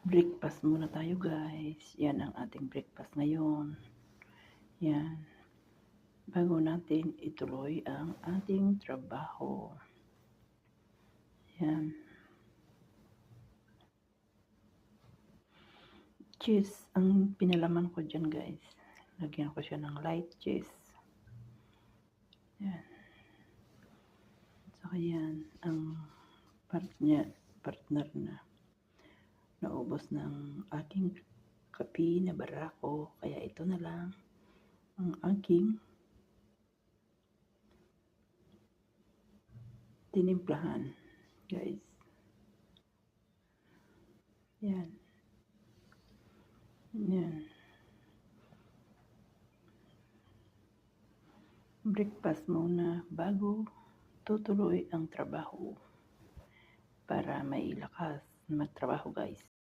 Breakfast muna tayo guys. Yan ang ating breakfast ngayon. Yan. Bago natin ituloy ang ating trabaho. Yan. Cheese ang pinalaman ko dyan guys. Lagyan ko siya ng light cheese. Yan. Saka yan ang partner na. Naubos ng aking kape na barako, kaya ito na lang ang aking tinimplahan guys. Yan. Breakfast muna bago tutuloy ang trabaho para may lakas magtrabaho guys.